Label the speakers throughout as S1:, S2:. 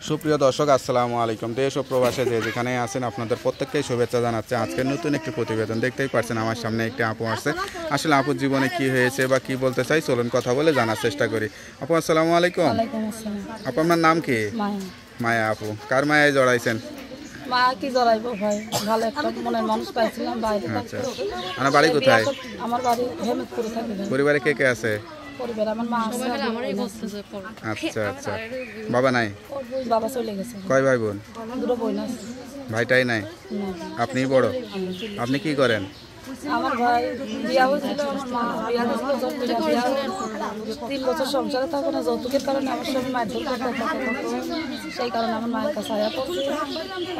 S1: সুপ্রিয় দর্শক আসসালামু আলাইকুম। দেশ ও প্রবাসে যে যেখানে আছেন আপনাদের প্রত্যেককেই শুভেচ্ছা জানাচ্ছে। আজকের নতুন একটি প্রতিবেদন দেখতেই পাচ্ছেন আমার সামনে একটি আপু আসছে। আসলে আপুর জীবনে কি হয়েছে বা কি বলতে চাই চলুন কথা বলে জানার চেষ্টা করি। আপু আসসালামু আলাইকুম। আপু আপনার নাম কি? মায়া। আপু কার মায়ায় জড়াইছেন?
S2: মা কি জড়াইবো ভাই, ভালো একটা মনের মানুষ পাইছিলাম বাইরে।
S1: আচ্ছা, আমার বাড়ি কোথায়?
S2: আমার বাড়ি হেমতপুরে থাকি।
S1: পরিবারে কে কে আছে?
S2: পরিবার আমার মা আছে।
S1: আচ্ছা আচ্ছা, বাবা নাই?
S2: বাবা চলে গেছে।
S1: কয় ভাই বোন?
S2: দুটো বোন আছে।
S1: ভাইটাই নাই? আপনিই বড়? আপনি কি করেন?
S2: আমার ভাই বিয়া হয়েছিল, আমার মা বিয়া দিয়েছিল, 3 বছর সংসারে থাকো না, যৌতুকের কারণে আমার সঙ্গে মারধর করতে, সেই কারণে আমার মায়ের কাছে আয়া পড়ছে।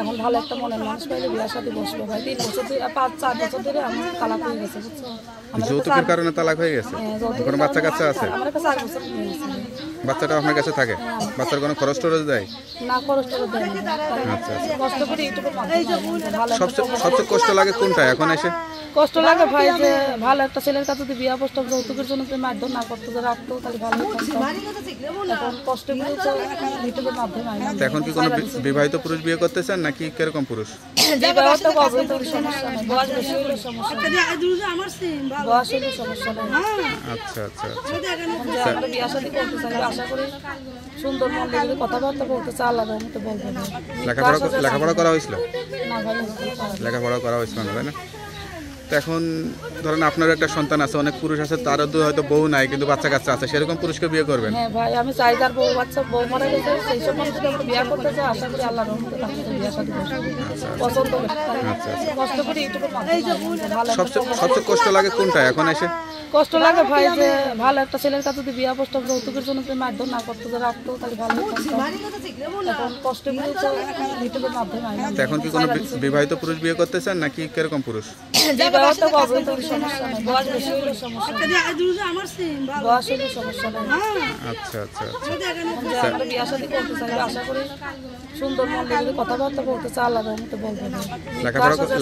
S2: এখন ভালো একটা মনের মানুষ পাইলে বিয়ার সাথে বসবো ভাই। 3 বছর ধরে 5-4 বছর ধরে আমি তালাক হয়ে গেছে, বুঝছো?
S1: যৌতুকের কারণে তালাক হয়ে গেছে? কোনো বাচ্চা কাচ্চা আছে?
S2: আমার কাছে 4 বছর হয়ে গেছে।
S1: বাচ্চাটা আপনার কাছে থাকে? বাচ্চার কোনো খরচ টরচ দেয়?
S2: না, খরচ টরচ দেয় না।
S1: আচ্ছা,
S2: কষ্ট করে ইউটিউবে ভালো।
S1: সবচেয়ে কষ্ট লাগে কোনটা এখন এসে?
S2: কষ্ট লাগে ভাই যে ভালো একটা ছেলের কাছে যদি বিয়া প্রস্তাব যৌতুকের জন্য তুমি মারধর না করতো, যে রাখতো, তাহলে ভালো হতো। এখন কষ্টগুলো তো ইউটিউবের মাধ্যমে হয় না।
S1: এখন কি কোনো বিবাহিত পুরুষ বিয়ে করতে চান নাকি কিরকম পুরুষ?
S2: বিবাহ তো করবে, তো সমস্যা নেই, বয়স বেশি হলে সমস্যা নেই, বয়স হলে সমস্যা নেই।
S1: আচ্ছা আচ্ছা
S2: আমরা বিয়া শাদী করতে চাই, আশা করি সুন্দর মন দিয়ে কথাবার্তা বলতে চাই, আল্লাহর রহমতে বলবো।
S1: লেখাপড়া করা হয়েছিল?
S2: না ভাই,
S1: লেখাপড়া করা হয়েছিল না, তাই না? তো এখন ধরেন আপনার একটা সন্তান আছে, অনেক পুরুষ আছে তারও হয়তো বউ নাই কিন্তু বাচ্চা কাচ্চা আছে, সেরকম পুরুষকে বিয়ে করবেন?
S2: হ্যাঁ ভাই, আমি চাই যার বউ বাচ্চা বউ মারা গেছে সেই সব মানুষকে আমরা বিয়া করতে চাই, আশা করি আল্লাহর রহমতে তার সাথে বিয়া শাদী পছন্দ করে। কষ্ট করে ইউটিউবের মাধ্যমে ভালো।
S1: সবচেয়ে কষ্ট লাগে কোনটা এখন এসে?
S2: কষ্ট লাগে ভাই যে ভালো একটা ছেলের কাছে যদি বিয়া প্রস্তাব যৌতুকের জন্য তুমি মারধর না করতো, যে রাখতো, তাহলে ভালো হতো। এখন কষ্টগুলো তো ইউটিউবের মাধ্যমে হয় না।
S1: এখন কি কোনো বিবাহিত পুরুষ বিয়ে করতে চান নাকি কিরকম পুরুষ?
S2: বিবাহ তো করবে, তো সমস্যা নেই, বয়স বেশি হলে সমস্যা নেই, বয়স হলে সমস্যা নেই।
S1: আচ্ছা আচ্ছা
S2: আমরা বিয়া শাদী করতে চাই, আশা করি সুন্দর মন দিয়ে কথাবার্তা বলতে চাই, আল্লাহর রহমতে বলবো।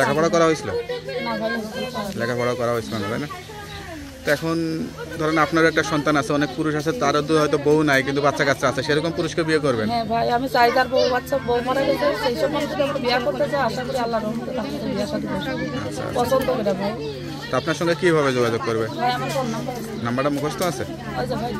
S1: লেখাপড়া করা হয়েছিল?
S2: না ভাই,
S1: লেখাপড়া করা হয়েছিল না, তাই না? তো এখন ধরেন আপনার একটা সন্তান আছে, অনেক পুরুষ আছে তারও হয়তো বউ নাই কিন্তু বাচ্চা কাচ্চা আছে, সেরকম পুরুষকে বিয়ে করবেন?
S2: হ্যাঁ ভাই, আমি চাই যার বউ বাচ্চা বউ মারা গেছে সেই সব মানুষকে আমরা বিয়া করতে চাই, আশা করি আল্লাহর রহমতে তার সাথে বিয়া শাদী পছন্দ করে ভাই।
S1: তো আপনার সঙ্গে কিভাবে যোগাযোগ করবে?
S2: ভাই আমার ফোন নাম্বার আছে।
S1: নাম্বারটা মুখস্থ আছে?
S2: ওই যে ভাই,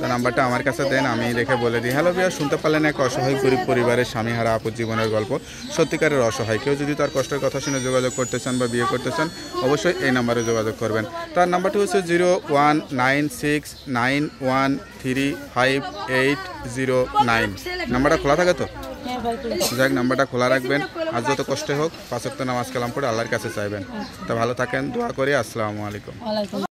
S1: তো নাম্বারটা আমার কাছে দেন, আমি দেখে বলে দিই। হ্যালো বিয়া, শুনতে পারলেন এক অসহায় গরিব পরিবারের স্বামীহারা আপুর জীবনের গল্প। সত্যিকারের অসহায়। কেউ যদি তার কষ্টের কথা শুনে যোগাযোগ করতে চান বা বিয়ে করতে চান অবশ্যই এই নাম্বারে যোগাযোগ করবেন। তার নাম্বারটি হচ্ছে 019691358009। নাম্বারটা খোলা থাকে তো?
S2: হ্যাঁ ভাই,
S1: যাক, নাম্বারটা খোলা রাখবেন। আর যত কষ্ট হোক 5 ওয়াক্ত নামাজ কালাম পড়ে আল্লাহর কাছে চাইবেন। তা ভালো থাকেন, দোয়া করি। আসসালামু আলাইকুম।
S2: ওয়ালাইকুম।